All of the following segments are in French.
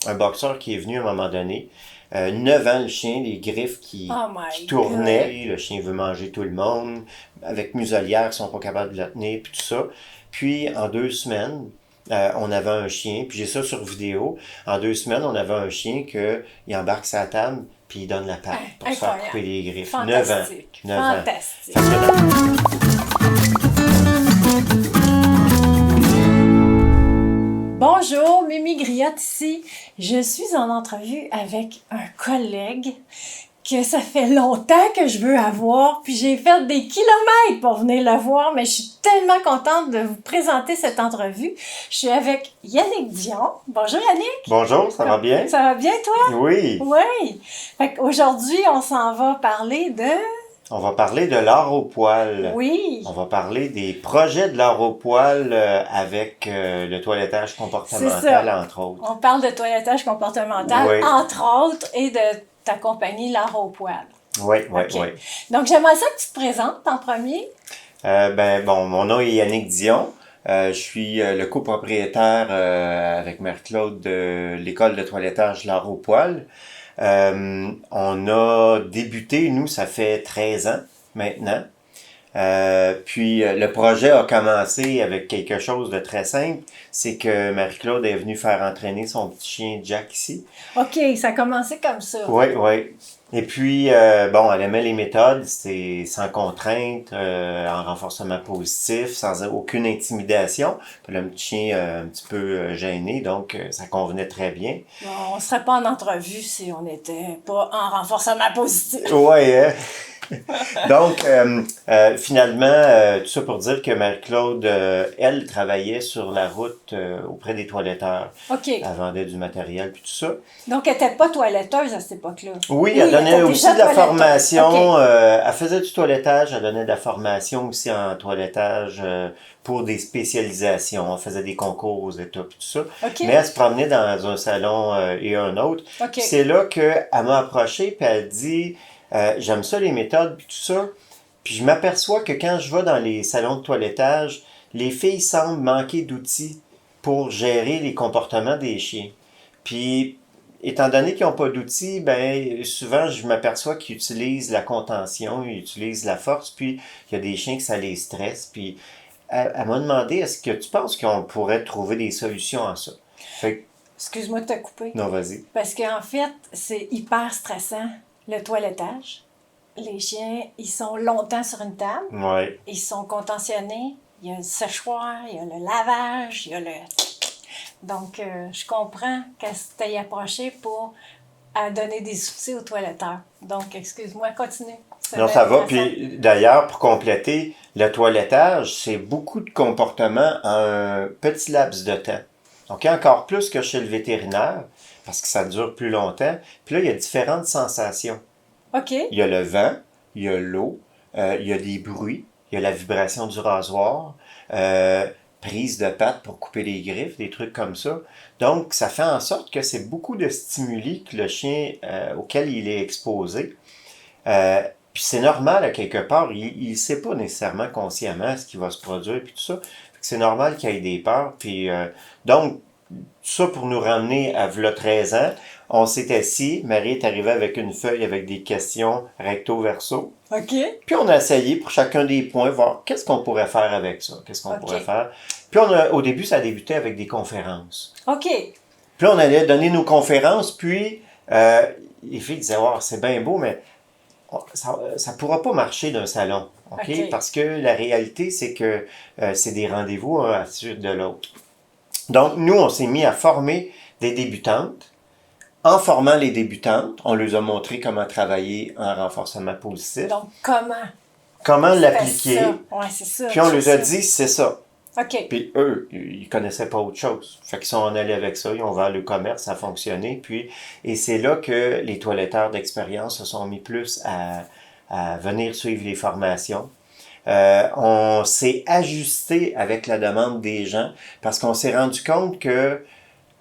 un boxeur qui est venu à un moment donné. 9 ans, le chien, les griffes Oh my qui God. tournaient. Le chien veut manger tout le monde. Avec muselière, ils sont pas capables de la tenir, puis tout ça. Puis, en 2 semaines, on avait un chien, puis j'ai ça sur vidéo. En 2 semaines, on avait un chien il embarque sa table, puis il donne la patte pour se faire couper Incroyable. les griffes. 9 ans. Fantastique. 9 ans. Fantastique. Fait que Bonjour, Mimi Griotte ici. Je suis en entrevue avec un collègue que ça fait longtemps que je veux avoir, puis j'ai fait des kilomètres pour venir le voir, mais je suis tellement contente de vous présenter cette entrevue. Je suis avec Yannick Dion. Bonjour Yannick. Bonjour, ça va bien? Ça va bien toi? Oui. Oui. Fait qu'aujourd'hui, on s'en va parler de... On va parler de l'art au poil. Oui. On va parler des projets de l'art au poil avec le toilettage comportemental, entre autres. On parle de toilettage comportemental, Oui. entre autres, et de ta compagnie L'Art au poil. Oui, oui, OK. oui. Donc, j'aimerais ça que tu te présentes en premier. Mon nom est Yannick Dion. Je suis le copropriétaire avec Marie-Claude de l'école de toilettage L'Art au poil. On a débuté, nous, ça fait 13 ans maintenant. Puis le projet a commencé avec quelque chose de très simple, c'est que Marie-Claude est venue faire entraîner son petit chien Jack ici. OK, ça a commencé comme ça. Oui, oui. Et puis, elle aimait les méthodes, c'était sans contrainte, en renforcement positif, sans aucune intimidation. Puis le petit chien un petit peu gêné, donc ça convenait très bien. Bon, on ne serait pas en entrevue si on n'était pas en renforcement positif. Oui, hein? Donc, finalement, tout ça pour dire que Marie-Claude, elle, travaillait sur la route auprès des toiletteurs. OK. Elle vendait du matériel puis tout ça. Donc, elle n'était pas toiletteuse à cette époque-là. Oui, elle donnait était aussi déjà de la toiletteuse. formation. OK. Elle faisait du toilettage, elle donnait de la formation aussi en toilettage pour des spécialisations. Elle faisait des concours aux États puis tout ça. OK. Mais elle se promenait dans un salon et un autre. OK. Puis c'est là qu'elle m'a approché puis elle dit j'aime ça les méthodes puis tout ça. Puis je m'aperçois que quand je vais dans les salons de toilettage, les filles semblent manquer d'outils pour gérer les comportements des chiens. Puis, étant donné qu'ils n'ont pas d'outils, ben souvent je m'aperçois qu'ils utilisent la contention, ils utilisent la force, puis il y a des chiens que ça les stresse. Puis elle m'a demandé, est-ce que tu penses qu'on pourrait trouver des solutions à ça? Fait que, Excuse-moi de te couper. non, vas-y. Parce qu'en fait, c'est hyper stressant, le toilettage. Les chiens, ils sont longtemps sur une table. Ouais. Ils sont contentionnés. Il y a le séchoir, il y a le lavage, il y a le... Donc, je comprends qu'elle s'était approchée pour donner des outils aux toiletteurs. Donc, excuse-moi, continue. Non, ça va. Puis d'ailleurs, pour compléter, le toilettage, c'est beaucoup de comportements en un petit laps de temps. Donc, encore plus que chez le vétérinaire, parce que ça dure plus longtemps. Puis là, il y a différentes sensations. OK. Il y a le vent, il y a l'eau, il y a des bruits, il y a la vibration du rasoir, prise de patte pour couper les griffes, des trucs comme ça. Donc, ça fait en sorte que c'est beaucoup de stimuli que le chien auquel il est exposé. Puis c'est normal à quelque part, il ne sait pas nécessairement consciemment ce qui va se produire, puis tout ça. C'est normal qu'il y ait des peurs. Puis donc, ça pour nous ramener à v'là 13 ans, on s'est assis, Marie est arrivée avec une feuille avec des questions recto-verso. OK. Puis on a essayé pour chacun des points, voir qu'est-ce qu'on pourrait faire avec ça, qu'est-ce qu'on OK. pourrait faire. Puis au début, ça a débuté avec des conférences. OK. Puis on allait donner nos conférences, puis les filles disaient, wow, c'est bien beau, mais ça ne pourra pas marcher d'un salon. OK? OK. Parce que la réalité, c'est que c'est des rendez-vous un à la suite de l'autre. Donc, nous, on s'est mis à former des débutantes. En formant les débutantes, on leur a montré comment travailler en renforcement positif, Donc, comment? comment Fais l'appliquer, ça. Ouais, c'est ça. puis on c'est leur a ça. dit, c'est ça. OK. Puis eux, ils connaissaient pas autre chose. Fait qu'ils sont en allés avec ça, ils ont ouvert le commerce, ça a fonctionné. Et c'est là que les toiletteurs d'expérience se sont mis plus à venir suivre les formations. On s'est ajusté avec la demande des gens parce qu'on s'est rendu compte que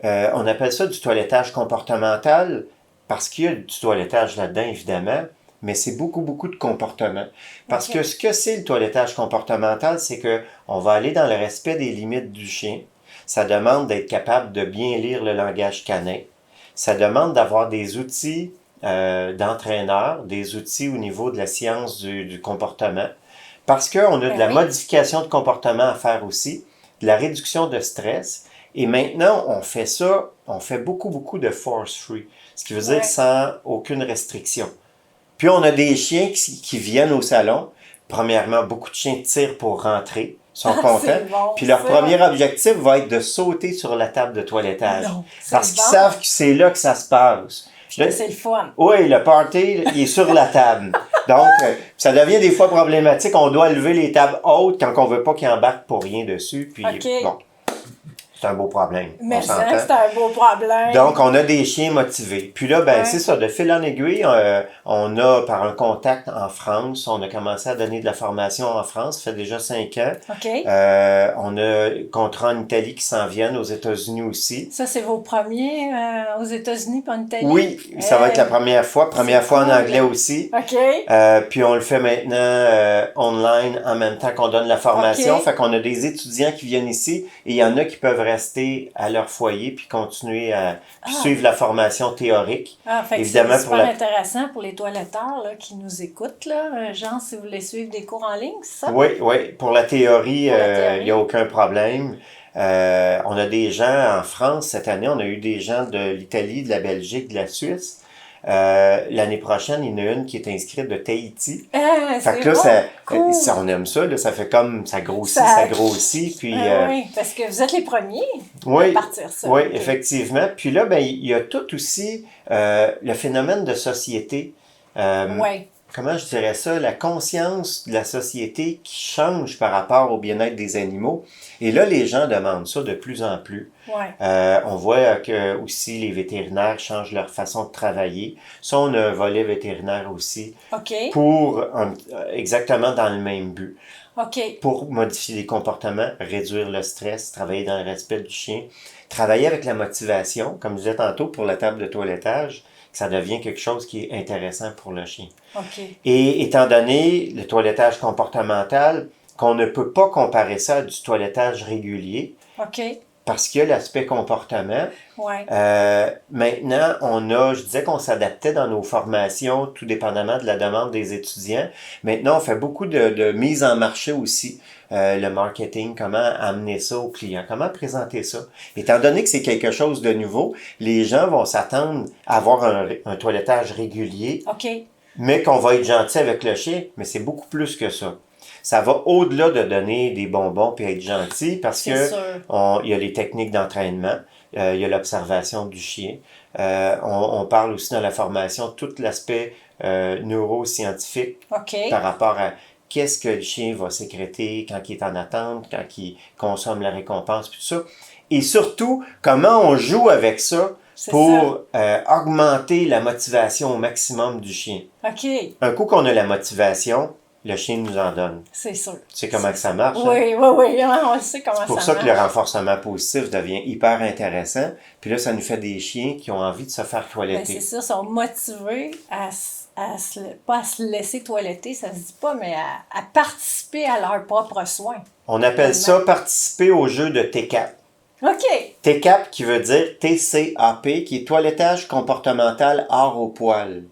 on appelle ça du toilettage comportemental parce qu'il y a du toilettage là-dedans, évidemment, mais c'est beaucoup, beaucoup de comportement. Parce OK. que ce que c'est le toilettage comportemental, c'est que on va aller dans le respect des limites du chien. ça demande d'être capable de bien lire le langage canin. Ça demande d'avoir des outils d'entraîneur, des outils au niveau de la science du comportement, parce qu'on a de la modification de comportement à faire aussi, de la réduction de stress, et maintenant, on fait ça, on fait beaucoup de force-free, ce qui veut dire sans aucune restriction. Puis on a des chiens qui viennent au salon. Premièrement, beaucoup de chiens tirent pour rentrer, sont contents. Bon, puis leur premier objectif va être de sauter sur la table de toilettage. Non, parce qu'ils savent que c'est là que ça se passe. Là, c'est le fun. Oui, le party, il est sur la table. Donc, ça devient des fois problématique. On doit lever les tables hautes quand on veut pas qu'ils embarquent pour rien dessus. Puis, bon, c'est un beau problème. Mais c'est un beau problème. Donc, on a des chiens motivés. Puis là, c'est ça, de fil en aiguille, on a, par un contact en France, on a commencé à donner de la formation en France, ça fait déjà 5 ans. On a contrat en Italie qui s'en viennent, aux États-Unis aussi. Ça, c'est vos premiers aux États-Unis pas en Italie? Oui, ça va être la première fois en anglais aussi. Puis on le fait maintenant online en même temps qu'on donne la formation. Fait qu'on a des étudiants qui viennent ici et il y en a qui peuvent rester à leur foyer puis continuer à suivre la formation théorique. Évidemment, c'est super intéressant pour les toiletteurs là, qui nous écoutent. Là. Genre, si vous voulez suivre des cours en ligne, c'est ça? Oui. Pour la théorie, il n'y a aucun problème. On a des gens en France cette année, on a eu des gens de l'Italie, de la Belgique, de la Suisse. L'année prochaine, il y en a une qui est inscrite de Tahiti. Fait que là, on aime ça, là, ça fait comme ça grossit. Puis, oui, parce que vous êtes les premiers à partir ça. Oui, effectivement. Puis là, il y a tout aussi le phénomène de société. Comment je dirais ça? La conscience de la société qui change par rapport au bien-être des animaux. Et là, les gens demandent ça de plus en plus. On voit que aussi les vétérinaires changent leur façon de travailler. Ça, on a un volet vétérinaire aussi. Pour exactement dans le même but. Pour modifier les comportements, réduire le stress, travailler dans le respect du chien, travailler avec la motivation, comme je disais tantôt pour la table de toilettage, ça devient quelque chose qui est intéressant pour le chien. Et étant donné le toilettage comportemental, qu'on ne peut pas comparer ça à du toilettage régulier, parce qu'il y a l'aspect comportement. Maintenant, je disais qu'on s'adaptait dans nos formations, tout dépendamment de la demande des étudiants. Maintenant, on fait beaucoup de mise en marché aussi. Le marketing, comment amener ça aux clients, comment présenter ça. Étant donné que c'est quelque chose de nouveau, les gens vont s'attendre à avoir un toilettage régulier, mais qu'on va être gentil avec le chien, mais c'est beaucoup plus que ça. Ça va au-delà de donner des bonbons puis être gentil parce que il y a les techniques d'entraînement, il y a l'observation du chien. On parle aussi dans la formation tout l'aspect neuroscientifique par rapport à qu'est-ce que le chien va sécréter quand il est en attente, quand il consomme la récompense, puis tout ça. Et surtout, comment on joue avec ça pour augmenter la motivation au maximum du chien. Un coup qu'on a la motivation, le chien nous en donne. C'est sûr. Tu sais comment que ça marche? Oui, on le sait comment ça marche. C'est pour ça que le renforcement positif devient hyper intéressant. Puis là, ça nous fait des chiens qui ont envie de se faire toiletter. C'est ça, ils sont motivés pas à se laisser toiletter, ça se dit pas, mais à participer à leurs propres soins. On appelle ça participer au jeu de TCAP. TCAP qui veut dire TCAP, qui est toilettage comportemental art au poil.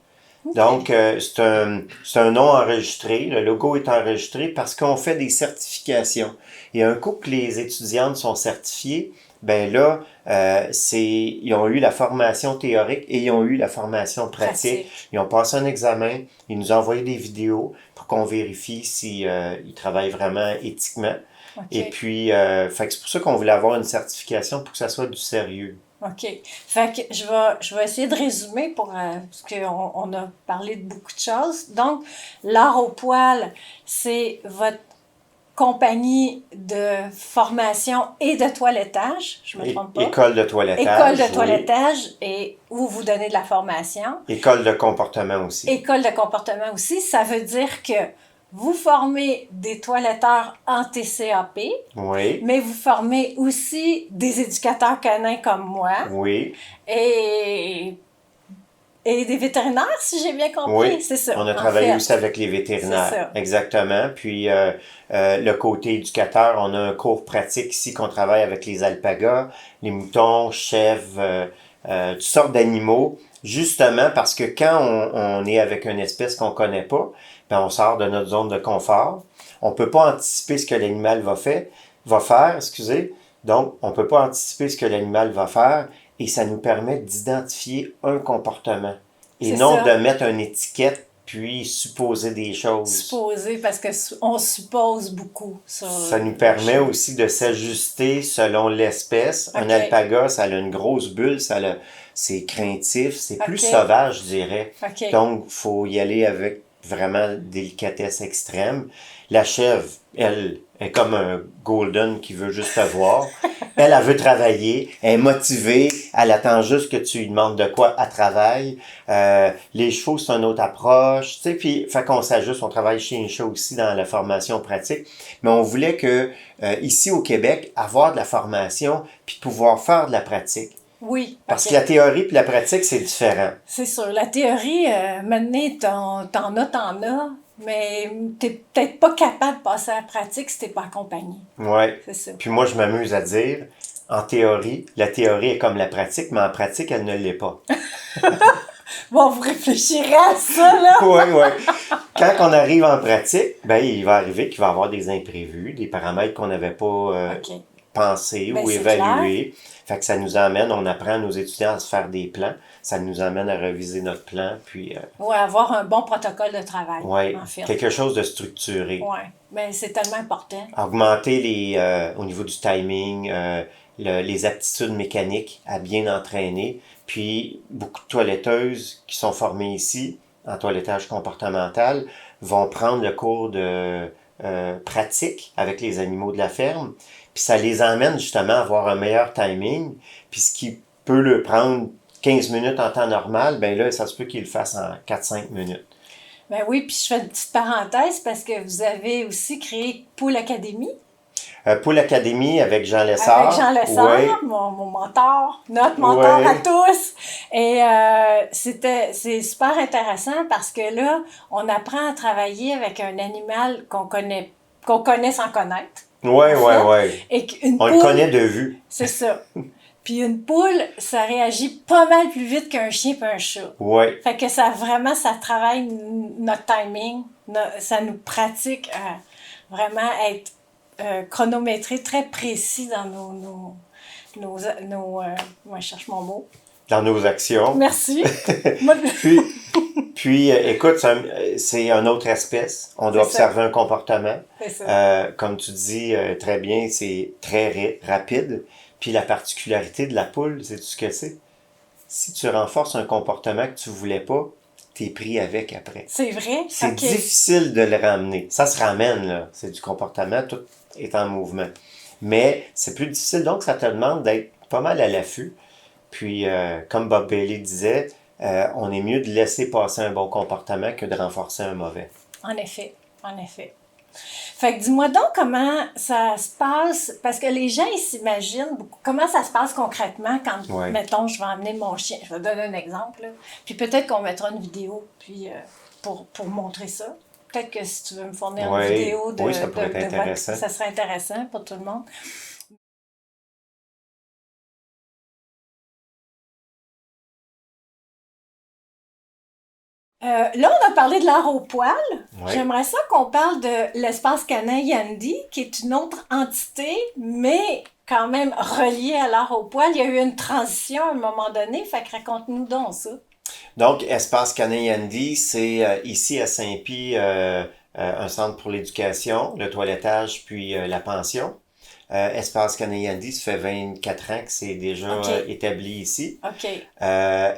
Donc, c'est un nom enregistré, le logo est enregistré parce qu'on fait des certifications. Et un coup que les étudiantes sont certifiées, ils ont eu la formation théorique et ils ont eu la formation pratique. Ils ont passé un examen, ils nous ont envoyé des vidéos pour qu'on vérifie s'ils travaillent vraiment éthiquement. Et puis, c'est pour ça qu'on voulait avoir une certification pour que ça soit du sérieux. Fait que je vais essayer de résumer parce qu'on a parlé de beaucoup de choses. Donc, l'art au poil, c'est votre compagnie de formation et de toilettage, je me trompe pas. École de toilettage. École de toilettage et où vous donnez de la formation. École de comportement aussi. École de comportement aussi, ça veut dire que vous formez des toiletteurs en TCAP, mais vous formez aussi des éducateurs canins comme moi. Et Et des vétérinaires, si j'ai bien compris. Oui, C'est ça. on a en travaillé fait. aussi avec les vétérinaires. C'est ça. Exactement. Puis le côté éducateur, on a un cours pratique ici qu'on travaille avec les alpagas, les moutons, chèvres, toutes sortes d'animaux. Justement parce que quand on est avec une espèce qu'on connaît pas, ben on sort de notre zone de confort. On peut pas anticiper ce que l'animal va faire, excusez. Donc, on peut pas anticiper ce que l'animal va faire et ça nous permet d'identifier un comportement. Et C'est non ça. de mettre une étiquette puis supposer des choses. Supposer, parce que on suppose beaucoup sur Ça nous le permet chien. aussi de s'ajuster selon l'espèce. Un OK. alpaga, ça a une grosse bulle, c'est craintif, c'est plus OK. sauvage, je dirais. OK. Donc, il faut y aller avec vraiment délicatesse extrême. La chèvre, elle est comme un golden qui veut juste te voir. Elle veut travailler, elle est motivée, elle attend juste que tu lui demandes de quoi elle travaille. Les chevaux, c'est une autre approche, tu sais, puis fait qu'on s'ajuste, on travaille chez Incha aussi dans la formation pratique, mais on voulait que ici au Québec, avoir de la formation puis pouvoir faire de la pratique. Oui. Parce OK. que la théorie puis la pratique, c'est différent. C'est sûr. La théorie, maintenant, t'en as, mais t'es peut-être pas capable de passer à la pratique si t'es pas accompagné. Ouais. C'est ça. Puis moi, je m'amuse à dire, en théorie, la théorie est comme la pratique, mais en pratique, elle ne l'est pas. Bon, vous réfléchirez à ça, là. Oui, oui. Quand on arrive en pratique, ben il va arriver qu'il va y avoir des imprévus, des paramètres qu'on n'avait pas OK. pensés Ben, ou c'est évalués. Fait que ça nous amène, on apprend à nos étudiants à se faire des plans. Ça nous amène à réviser notre plan, puis Ouais, avoir un bon protocole de travail, ouais, en fait. quelque chose de structuré. Ouais. Mais c'est tellement important. Augmenter au niveau du timing, les aptitudes mécaniques à bien entraîner. Puis beaucoup de toiletteuses qui sont formées ici en toilettage comportemental vont prendre le cours de pratique avec les animaux de la ferme. Puis ça les emmène justement à avoir un meilleur timing. Puis ce qui peut le prendre 15 minutes en temps normal, ben là, ça se peut qu'ils le fassent en 4-5 minutes. Ben oui, puis je fais une petite parenthèse parce que vous avez aussi créé Pool Academy Pour l'Académie avec Jean Lessard. avec Jean Lessard, Oui, mon mentor, notre mentor oui. à tous. Et c'est super intéressant parce que là, on apprend à travailler avec un animal qu'on connaît sans connaître. Oui, en oui, fait. oui. Et qu'une On le poule, connaît de vue. c'est ça. Puis une poule, ça réagit pas mal plus vite qu'un chien et un chat. Oui. Fait que ça travaille notre timing, ça nous pratique à vraiment être chronométré très précis dans moi je cherche mon mot. Dans nos actions. Merci. Moi, Puis écoute, c'est une autre espèce. On doit C'est ça. observer un comportement. c'est ça. Comme tu dis très bien, c'est très rapide. Puis la particularité de la poule, sais-tu ce que c'est? Si tu renforces un comportement que tu voulais pas, t'es pris avec après. C'est vrai? C'est Ok. difficile de le ramener. Ça se ramène, là. C'est du comportement, tout est en mouvement. Mais c'est plus difficile, donc ça te demande d'être pas mal à l'affût. Puis, comme Bob Bailey disait, on est mieux de laisser passer un bon comportement que de renforcer un mauvais. En effet, en effet. Fait que dis-moi donc comment ça se passe, parce que les gens, ils s'imaginent beaucoup, comment ça se passe concrètement quand, Ouais. mettons, je vais emmener mon chien. Je vais te donner un exemple, là. Puis peut-être qu'on mettra une vidéo puis, pour montrer ça. Peut-être que si tu veux me fournir Ouais. une vidéo de, Oui, ça pourrait être intéressant. ça serait intéressant pour tout le monde. Là, on a parlé de l'art au poil. Ouais. J'aimerais ça qu'on parle de l'espace canin Yandy, qui est une autre entité, mais quand même reliée à l'art au poil. Il y a eu une transition à un moment donné, fait que raconte-nous donc ça. Donc, Espace Canin Yandy, c'est ici à Saint-Pie, un centre pour l'éducation, le toilettage, puis la pension. Espace Canin Yandy, ça fait 24 ans que c'est déjà OK. établi ici. OK.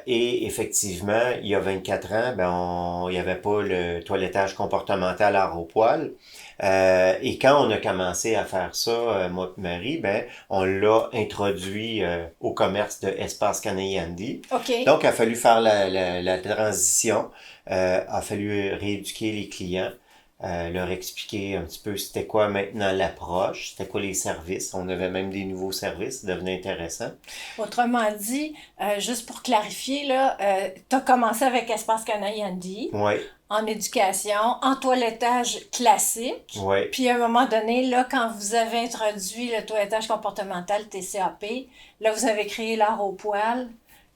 Et effectivement, il y a 24 ans, il n'y avait pas le toilettage comportemental art au poil. Et quand on a commencé à faire ça, moi et Marie, on l'a introduit au commerce de Espace Canin Yandy. OK. Donc, il a fallu faire la transition, a fallu rééduquer les clients. leur expliquer un petit peu c'était quoi maintenant l'approche, c'était quoi les services. On avait même des nouveaux services, ça devenait intéressant. Autrement dit, juste pour clarifier, là, tu as commencé avec Espace Canadian-D Oui, en éducation, en toilettage classique. oui, Puis à un moment donné, là, quand vous avez introduit le toilettage comportemental TCAP, là, vous avez créé l'art au poil,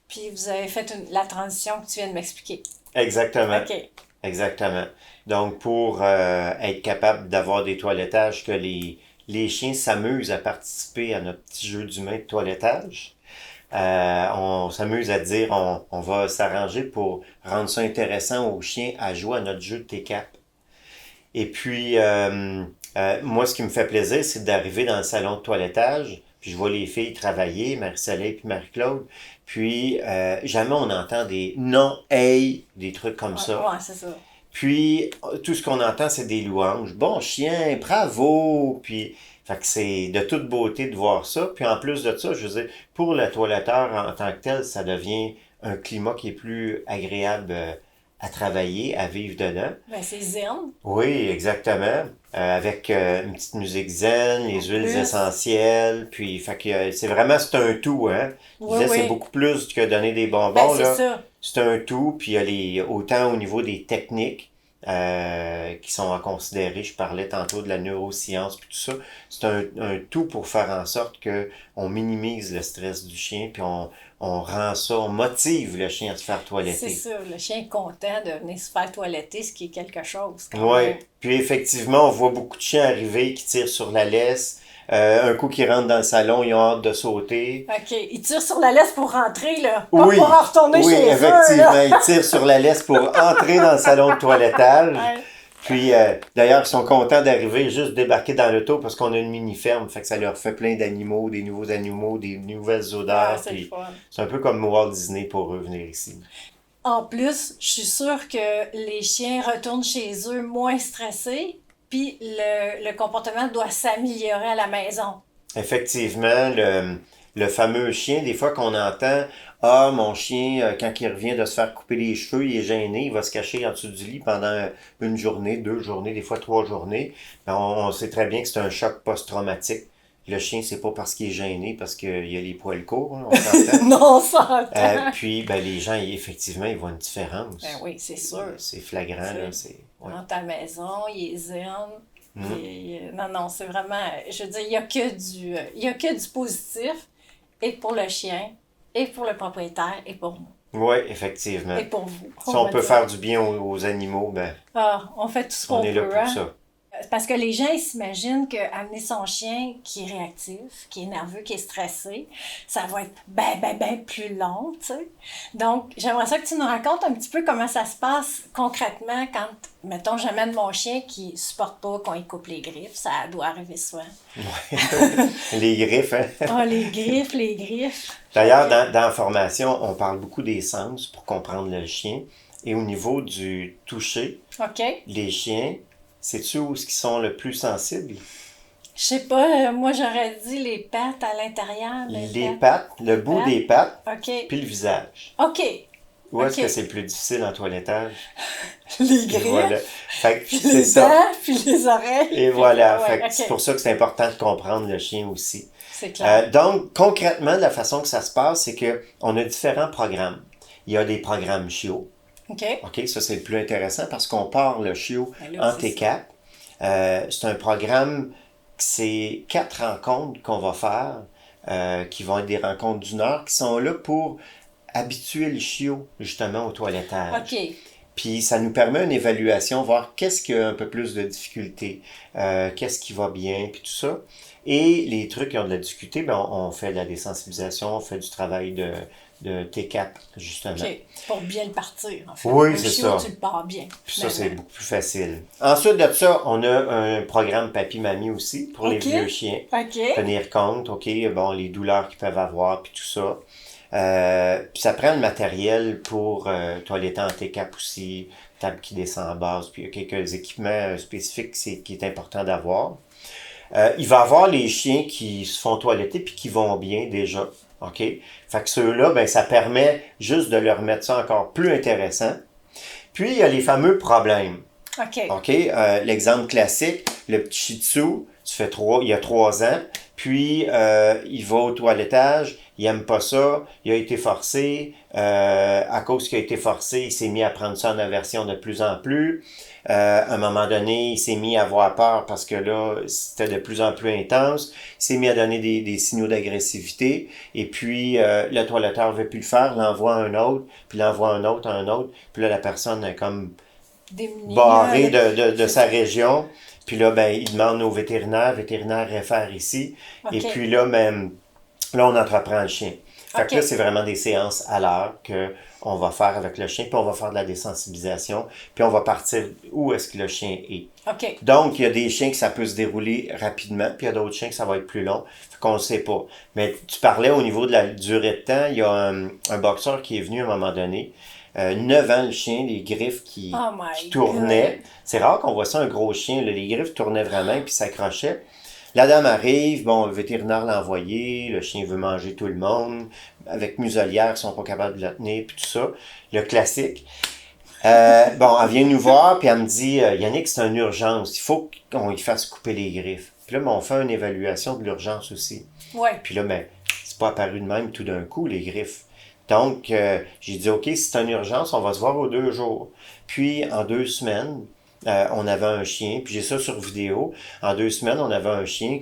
puis vous avez fait la transition que tu viens de m'expliquer. exactement. OK. Exactement. Donc, pour être capable d'avoir des toilettages, que les chiens s'amusent à participer à notre petit jeu d'humain de toilettage, on s'amuse à dire on va s'arranger pour rendre ça intéressant aux chiens à jouer à notre jeu de TCAP. Et puis, moi, ce qui me fait plaisir, c'est d'arriver dans le salon de toilettage, puis je vois les filles travailler, Marie-Soleil puis Marie-Claude, puis jamais on entend des non, hey, des trucs comme ça. Ouais, c'est ça. Puis, tout ce qu'on entend, c'est des louanges. Bon chien, bravo! Puis, fait que c'est de toute beauté de voir ça. Puis, en plus de ça, je veux dire, pour le toiletteur en tant que tel, ça devient un climat qui est plus agréable à travailler, à vivre dedans. Ben, c'est zen. Oui, exactement. Avec une petite musique zen, les huiles Plus. essentielles. Puis, fait que c'est vraiment, c'est un tout, hein. Je Oui, disais, c'est oui. beaucoup plus que donner des Ben, bonbons, c'est là. ça. C'est un tout, puis il y a autant au niveau des techniques qui sont à considérer. Je parlais tantôt de la neuroscience, puis tout ça. C'est un tout pour faire en sorte que on minimise le stress du chien, puis on rend ça, on motive le chien à se faire C'est toiletter. ça. Le chien est content de venir se faire toiletter, ce qui est quelque chose. Quand Oui, même. puis effectivement, on voit beaucoup de chiens arriver qui tirent sur la laisse. Un coup qui rentre dans le salon, ils ont hâte de sauter. OK. Il tire sur la laisse pour rentrer, là. Pas Oui, pour en retourner oui, chez eux, effectivement, là. ils tirent sur la laisse pour entrer dans le salon de toilettage. Ouais. Puis d'ailleurs, ils sont contents d'arriver, juste débarquer dans l'auto parce qu'on a une mini-ferme, fait que ça leur fait plein d'animaux, des nouveaux animaux, des nouvelles Ah, odeurs. c'est le Puis fun. c'est un peu comme Walt Disney pour eux venir ici. En plus, je suis sûre que les chiens retournent chez eux moins stressés, puis le comportement doit s'améliorer à la maison. Effectivement, le fameux chien, des fois qu'on entend, ah, mon chien, quand il revient de se faire couper les cheveux, il est gêné, il va se cacher en dessous du lit pendant une journée, 2 journées, des fois 3 journées. Ben, on sait très bien que c'est un choc post-traumatique. Le chien, c'est pas parce qu'il est gêné, parce qu'il a les poils courts, hein, on s'entend. Non, on s'entend. Puis, ben, les gens, effectivement, ils voient une différence. Ben oui, c'est sûr. C'est flagrant, là. Ouais. Dans ta maison, il est zen. Mhm. Puis, non, c'est vraiment... Je veux dire, il n'y a que du positif, et pour le chien, et pour le propriétaire, et pour nous, Oui, effectivement. et pour vous. Si on va peut dire. faire du bien aux animaux, ben, Ah, on fait tout ce qu'on on est là peut, pour hein? ça. Parce que les gens, ils s'imaginent qu'amener son chien qui est réactif, qui est nerveux, qui est stressé, ça va être ben plus long, tu sais. Donc, j'aimerais ça que tu nous racontes un petit peu comment ça se passe concrètement quand, mettons, j'amène mon chien qui supporte pas qu'on y coupe les griffes. Ça doit arriver souvent. Les griffes, hein? Ah, les griffes, les griffes. D'ailleurs, dans la formation, on parle beaucoup des sens pour comprendre le chien. Et au niveau du toucher, OK. les chiens, sais-tu où ils sont le plus sensibles? Je sais pas, moi j'aurais dit les pattes à l'intérieur. Les pattes, le bout pattes. des pattes, OK. puis le visage. OK. Où est-ce Ok. que c'est le plus difficile en toilettage? Les Et griffes, voilà. Fait que puis c'est les ça. dents, puis les oreilles. Et voilà. Ouais, Fait que ok. c'est pour ça que c'est important de comprendre le chien aussi. C'est clair. Donc, concrètement, la façon que ça se passe, c'est que on a différents programmes. Il y a des programmes chiots. OK. OK, ça c'est le plus intéressant parce qu'on part le chiot Ben là, en c'est T4. C'est un programme, c'est 4 rencontres qu'on va faire, qui vont être des rencontres d'1 heure, qui sont là pour habituer le chiot justement au toilettage. OK. Puis ça nous permet une évaluation, voir qu'est-ce qui a un peu plus de difficulté, qu'est-ce qui va bien, puis tout ça. Et les trucs qui ont de la difficulté, ben on fait de la désensibilisation, on fait du travail de T4, justement. OK. Pour bien le partir, en fait. Oui, Le c'est chiot, ça. tu le pars bien. Puis ça, c'est finalement. beaucoup plus facile. Ensuite de ça, on a un programme Papy-Mamie aussi pour les Ok. vieux chiens. OK. Tenir compte, OK, bon, les douleurs qu'ils peuvent avoir, puis tout ça. Puis ça prend le matériel pour toiletter en T4 aussi, table qui descend en base, puis il y a quelques équipements spécifiques qui est important d'avoir. Il va y avoir les chiens qui se font toiletter puis qui vont bien déjà. OK? Fait que ceux-là, ben, ça permet juste de leur mettre ça encore plus intéressant. Puis, il y a les fameux problèmes. OK. OK? L'exemple classique, le petit Shih Tzu, il y a 3 ans, puis il va au toilettage, il aime pas ça, il a été forcé, à cause qu'il a été forcé, il s'est mis à prendre ça en aversion de plus en plus. À un moment donné, il s'est mis à avoir peur parce que là, c'était de plus en plus intense. Il s'est mis à donner des signaux d'agressivité. Et puis, le toiletteur ne veut plus le faire, l'envoie à un autre, puis l'envoie à un autre, à un autre. Puis là, la personne est comme Démunie, barrée là, de sa région. Puis là, ben, il demande au vétérinaire, le vétérinaire réfère ici. OK. Et puis là, ben, là, on entreprend le chien. Fait que OK. là, c'est vraiment des séances à l'heure qu'on va faire avec le chien, puis on va faire de la désensibilisation, puis on va partir où est-ce que le chien est. OK. Donc, il y a des chiens que ça peut se dérouler rapidement, puis il y a d'autres chiens que ça va être plus long, fait qu'on ne sait pas. Mais tu parlais au niveau de la durée de temps, il y a un boxeur qui est venu à un moment donné, 9 ans le chien, les griffes qui Oh my tournaient. God. C'est rare qu'on voit ça, un gros chien, là, les griffes tournaient vraiment, puis s'accrochaient. La dame arrive, bon, le vétérinaire l'a envoyé, le chien veut manger tout le monde, avec muselière, ils sont pas capables de la tenir, puis tout ça, le classique. Bon, elle vient nous voir, puis elle me dit, Yannick, c'est une urgence, il faut qu'on lui fasse couper les griffes. Puis là, ben, on fait une évaluation de l'urgence aussi. Ouais. Puis là, ben, c'est pas apparu de même tout d'un coup, les griffes. Donc, j'ai dit, OK, si c'est une urgence, on va se voir aux 2 jours. Puis, en 2 semaines, on avait un chien, puis j'ai ça sur vidéo. En 2 semaines, on avait un chien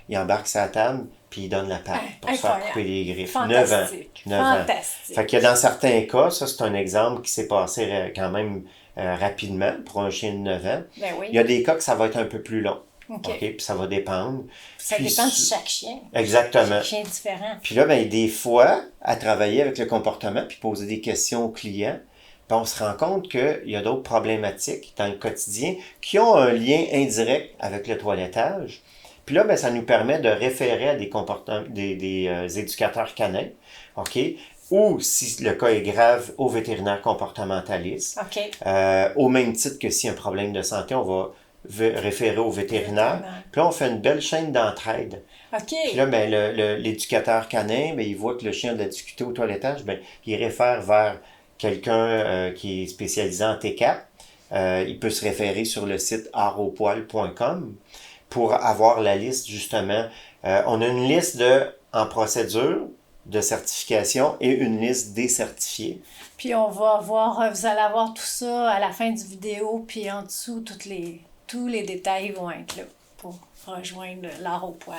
il embarque sa table, puis il donne la patte pour se faire Incroyable. couper les griffes. 9 ans. Fantastique. 9 ans. Fantastique. Fait que dans certains cas, ça c'est un exemple qui s'est passé quand même rapidement pour un chien de 9 ans. Ben oui. Il y a des cas que ça va être un peu plus long. OK. OK? Puis ça va dépendre. Ça Puis dépend de chaque chien. Exactement. Chaque chien est différent. Puis là, ben, des fois, à travailler avec le comportement, puis poser des questions aux clients, ben, on se rend compte qu'il y a d'autres problématiques dans le quotidien qui ont un lien indirect avec le toilettage. Puis là, ben, ça nous permet de référer à des éducateurs canins, OK? Ou, si le cas est grave, au vétérinaire comportementaliste. OK. Au même titre que s'il y a un problème de santé, on va référer au vétérinaire. Puis là, on fait une belle chaîne d'entraide. OK. Puis là, ben, l'éducateur canin, ben, il voit que le chien a de la difficulté au toilettage, ben, il réfère vers quelqu'un qui est spécialisé en T4. Il peut se référer sur le site artaupoil.com pour avoir la liste, justement. On a une liste en procédure de certification et une liste décertifiée. Puis on va avoir, vous allez avoir tout ça à la fin du vidéo, puis en dessous, tous les détails vont être là pour rejoindre l'art au poil.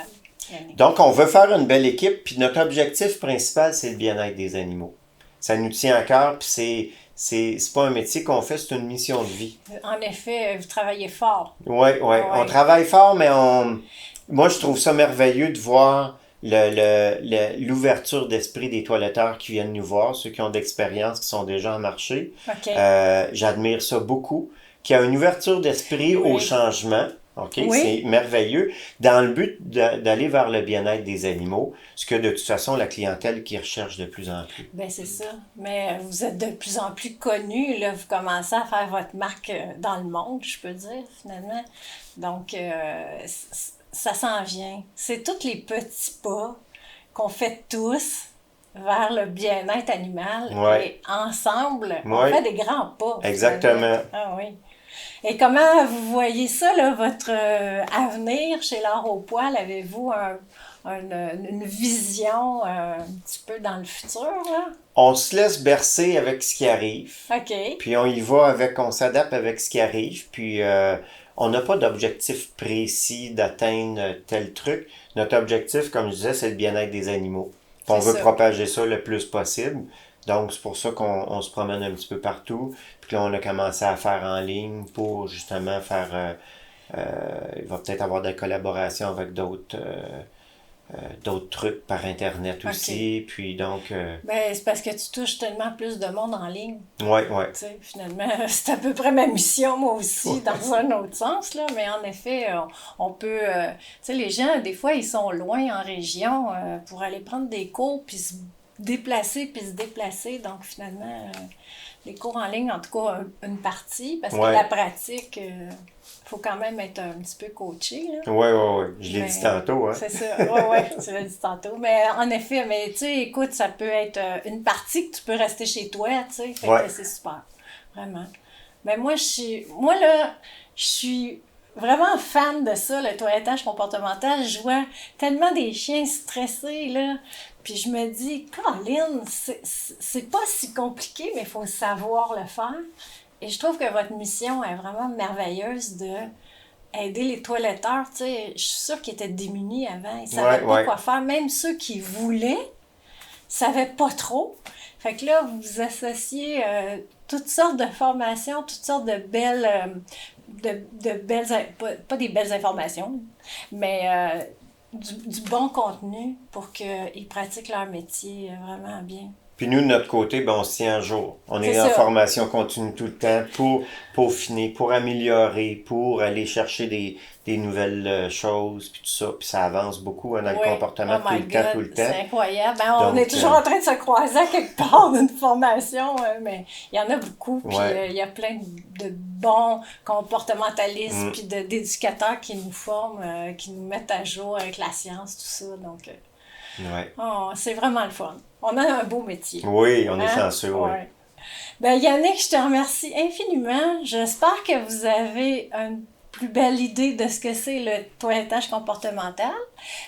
Yannick. Donc, on veut faire une belle équipe, puis notre objectif principal, c'est le bien-être des animaux. Ça nous tient à cœur, puis c'est pas un métier qu'on fait, c'est une mission de vie. En effet, vous travaillez fort. Oui. On travaille fort, mais moi, je trouve ça merveilleux de voir l'ouverture d'esprit des toiletteurs qui viennent nous voir, ceux qui ont d'expérience, qui sont déjà en marché. OK. J'admire ça beaucoup. Qu'il y a une ouverture d'esprit au changement. OK? Oui. C'est merveilleux. Dans le but d'aller vers le bien-être des animaux, ce que de toute façon, la clientèle qui recherche de plus en plus. Ben c'est ça. Mais vous êtes de plus en plus connu, là. Vous commencez à faire votre marque dans le monde, je peux dire, finalement. Donc, ça s'en vient. C'est tous les petits pas qu'on fait tous vers le bien-être animal. Ouais. Et ensemble, on Ouais. fait des grands pas. Exactement. finalement. Ah oui. Et comment vous voyez ça, là, votre avenir chez l'art au poil? Avez-vous une vision un petit peu dans le futur, là? On se laisse bercer avec ce qui arrive. OK. Puis on s'adapte avec ce qui arrive. Puis on n'a pas d'objectif précis d'atteindre tel truc. Notre objectif, comme je disais, c'est le bien-être des animaux. Puis on C'est veut ça. propager ça le plus possible. Donc, c'est pour ça qu'on se promène un petit peu partout. Puis là, on a commencé à faire en ligne pour justement faire... il va peut-être avoir des collaborations avec d'autres trucs par Internet aussi. Puis donc... Ben, c'est parce que tu touches tellement plus de monde en ligne. ouais. Tu sais, finalement, c'est à peu près ma mission, moi aussi, dans un autre sens, là. Mais en effet, on peut... tu sais, les gens, des fois, ils sont loin en région pour aller prendre des cours, puis se déplacer. Donc, finalement, les cours en ligne, en tout cas, une partie, parce que Ouais. la pratique, faut quand même être un petit peu coaché, là. Ouais. Je l'ai Mais dit tantôt, hein. C'est ça, ouais, tu l'as dit tantôt. Mais en effet, mais tu sais, écoute, ça peut être une partie que tu peux rester chez toi, tu sais, fait Ouais. que c'est super, vraiment. Ben moi là, je suis vraiment fan de ça, le toilettage comportemental. Je vois tellement des chiens stressés, là. Puis je me dis, Colin, c'est pas si compliqué, mais il faut savoir le faire. Et je trouve que votre mission est vraiment merveilleuse de aider les toiletteurs. Tu sais, je suis sûre qu'ils étaient démunis avant. Ils savaient Ouais, pas ouais. quoi faire. Même ceux qui voulaient, savaient pas trop. Fait que là, vous associez toutes sortes de formations, toutes sortes de belles, de belles, pas des belles informations, mais du bon contenu pour qu'ils pratiquent leur métier vraiment bien. Puis nous, de notre côté, ben, on se tient à jour. On C'est est en ça. formation continue tout le temps pour peaufiner, pour améliorer, pour aller chercher des nouvelles choses, puis tout ça. Puis ça avance beaucoup hein, dans le Oui. comportement Oh my tout God, le temps. c'est incroyable. Ben, on est Donc, toujours en train de se croiser à quelque part d'une formation, mais il y en a beaucoup. Puis ouais. il y a plein de bons comportementalistes, Mm, puis d'éducateurs qui nous forment, qui nous mettent à jour avec la science, tout ça. Donc, ouais. oh, c'est vraiment le fun. On a un beau métier. Oui, on est Hein? chanceux, oui. Ouais. Ben, Yannick, je te remercie infiniment. J'espère que vous avez une plus belle idée de ce que c'est le toilettage comportemental.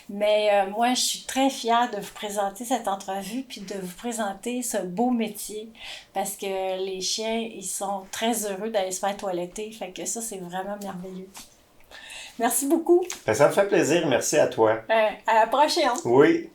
Mais moi, je suis très fière de vous présenter cette entrevue puis de vous présenter ce beau métier parce que les chiens, ils sont très heureux d'aller se faire toiletter. Fait que ça, c'est vraiment merveilleux. Merci beaucoup. Ben, ça me fait plaisir. Merci à toi. À la prochaine. Oui.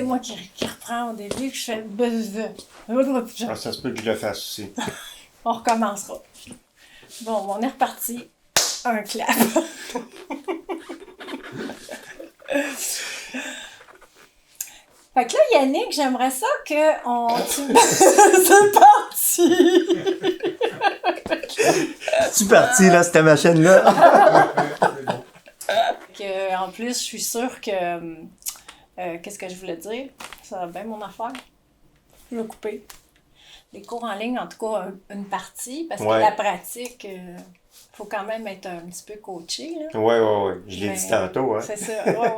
c'est moi qui reprends au début, que je fais... Ah, ça se peut que je le fasse aussi. On recommencera. Bon, on est reparti. Un clap. Fait que là, Yannick, j'aimerais ça qu'on... C'est parti! C'est parti, là, cette machine-là. En plus, je suis sûre que... qu'est-ce que je voulais dire? Ça va bien mon affaire. Je vais couper. Les cours en ligne, en tout cas, une partie, parce que la pratique, faut quand même être un petit peu coaché. Oui. Je l'ai dit tantôt. Hein. C'est ça, ouais.